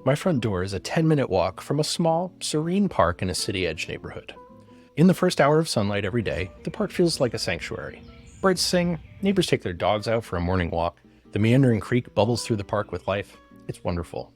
My front door is a 10-minute walk from a small, serene park in a city-edge neighborhood. In the first hour of sunlight every day, the park feels like a sanctuary. Birds sing, neighbors take their dogs out for a morning walk, the meandering creek bubbles through the park with life. It's wonderful.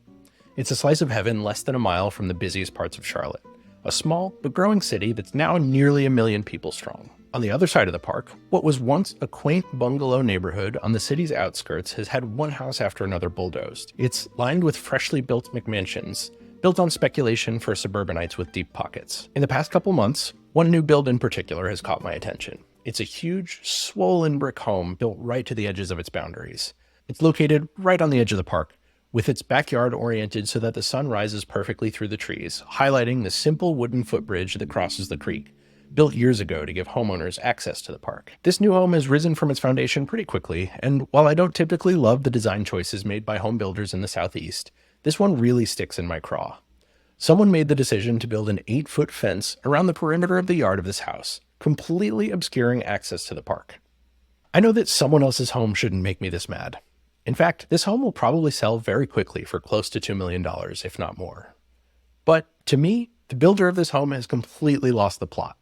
It's a slice of heaven less than a mile from the busiest parts of Charlotte, a small but growing city that's now nearly 1 million people strong. On the other side of the park, what was once a quaint bungalow neighborhood on the city's outskirts has had one house after another bulldozed. It's lined with freshly built McMansions, built on speculation for suburbanites with deep pockets. In the past couple months, one new build in particular has caught my attention. It's a huge, swollen brick home built right to the edges of its boundaries. It's located right on the edge of the park, with its backyard oriented so that the sun rises perfectly through the trees, highlighting the simple wooden footbridge that crosses the creek, built years ago to give homeowners access to the park. This new home has risen from its foundation pretty quickly, and while I don't typically love the design choices made by home builders in the Southeast, this one really sticks in my craw. Someone made the decision to build an 8-foot fence around the perimeter of the yard of this house, completely obscuring access to the park. I know that someone else's home shouldn't make me this mad. In fact, this home will probably sell very quickly for close to $2 million, if not more. But to me, the builder of this home has completely lost the plot.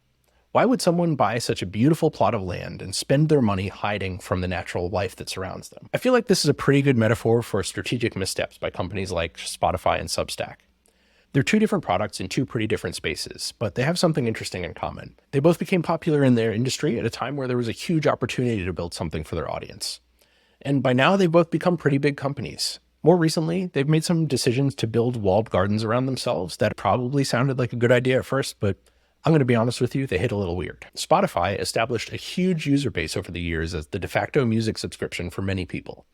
Why would someone buy such a beautiful plot of land and spend their money hiding from the natural life that surrounds them? I feel like this is a pretty good metaphor for strategic missteps by companies like Spotify and Substack. They're two different products in two pretty different spaces, but they have something interesting in common. They both became popular in their industry at a time where there was a huge opportunity to build something for their audience. And by now, they've both become pretty big companies. More recently, they've made some decisions to build walled gardens around themselves that probably sounded like a good idea at first, but I'm going to be honest with you, they hit a little weird. Spotify established a huge user base over the years as the de facto music subscription for many people.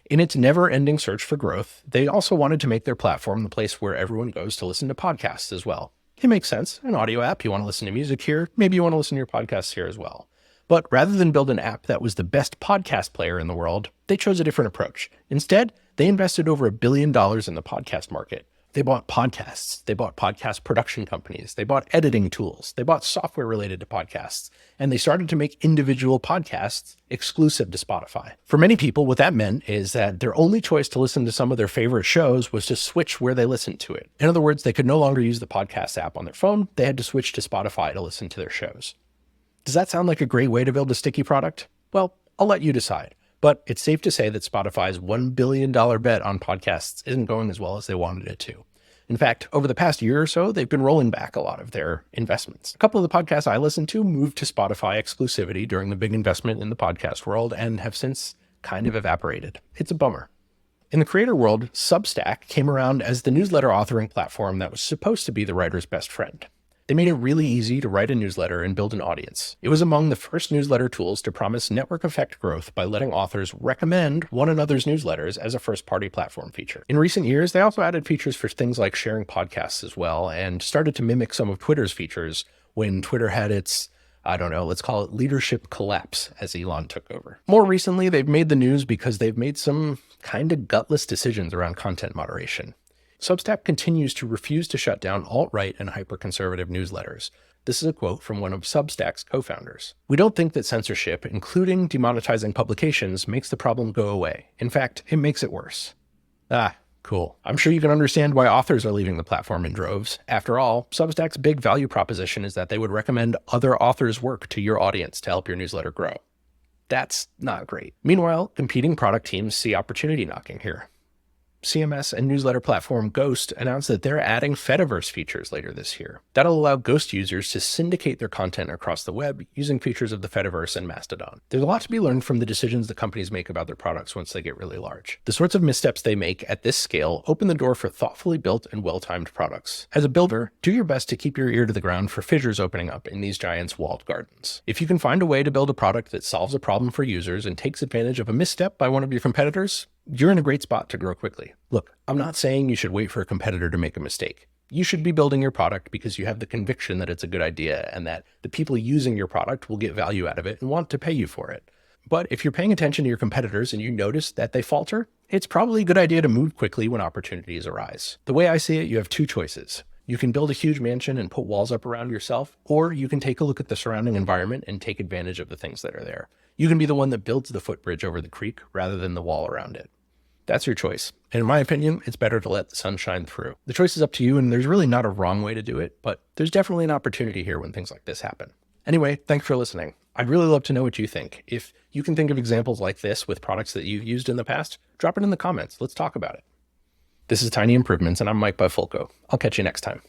In its never-ending search for growth, they also wanted to make their platform the place where everyone goes to listen to podcasts as well. It makes sense. An audio app, you want to listen to music here, maybe you want to listen to your podcasts here as well. But rather than build an app that was the best podcast player in the world, they chose a different approach. Instead, they invested over $1 billion in the podcast market. They bought podcasts, they bought podcast production companies, they bought editing tools, they bought software related to podcasts, and they started to make individual podcasts exclusive to Spotify. For many people, what that meant is that their only choice to listen to some of their favorite shows was to switch where they listened to it. In other words, they could no longer use the podcast app on their phone, they had to switch to Spotify to listen to their shows. Does that sound like a great way to build a sticky product? Well, I'll let you decide. But it's safe to say that Spotify's $1 billion bet on podcasts isn't going as well as they wanted it to. In fact, over the past year or so, they've been rolling back a lot of their investments. A couple of the podcasts I listen to moved to Spotify exclusivity during the big investment in the podcast world and have since kind of evaporated. It's a bummer. In the creator world, Substack came around as the newsletter authoring platform that was supposed to be the writer's best friend. They made it really easy to write a newsletter and build an audience. It was among the first newsletter tools to promise network effect growth by letting authors recommend one another's newsletters as a first-party platform feature. In recent years, they also added features for things like sharing podcasts as well, and started to mimic some of Twitter's features when Twitter had its, let's call it leadership collapse as Elon took over. More recently, they've made the news because they've made some kind of gutless decisions around content moderation. Substack continues to refuse to shut down alt-right and hyper-conservative newsletters. This is a quote from one of Substack's co-founders. "We don't think that censorship, including demonetizing publications, makes the problem go away. In fact, it makes it worse." Cool. I'm sure you can understand why authors are leaving the platform in droves. After all, Substack's big value proposition is that they would recommend other authors' work to your audience to help your newsletter grow. That's not great. Meanwhile, competing product teams see opportunity knocking here. CMS and newsletter platform Ghost announced that they're adding Fediverse features later this year. That'll allow Ghost users to syndicate their content across the web using features of the Fediverse and Mastodon. There's a lot to be learned from the decisions that companies make about their products once they get really large. The sorts of missteps they make at this scale open the door for thoughtfully built and well-timed products. As a builder, do your best to keep your ear to the ground for fissures opening up in these giants' walled gardens. If you can find a way to build a product that solves a problem for users and takes advantage of a misstep by one of your competitors, you're in a great spot to grow quickly. Look, I'm not saying you should wait for a competitor to make a mistake. You should be building your product because you have the conviction that it's a good idea and that the people using your product will get value out of it and want to pay you for it. But if you're paying attention to your competitors and you notice that they falter, it's probably a good idea to move quickly when opportunities arise. The way I see it, you have two choices. You can build a huge mansion and put walls up around yourself, or you can take a look at the surrounding environment and take advantage of the things that are there. You can be the one that builds the footbridge over the creek rather than the wall around it. That's your choice. And in my opinion, it's better to let the sun shine through. The choice is up to you, and there's really not a wrong way to do it, but there's definitely an opportunity here when things like this happen. Anyway, thanks for listening. I'd really love to know what you think. If you can think of examples like this with products that you've used in the past, drop it in the comments. Let's talk about it. This is Tiny Improvements, and I'm Mike Bifulco. I'll catch you next time.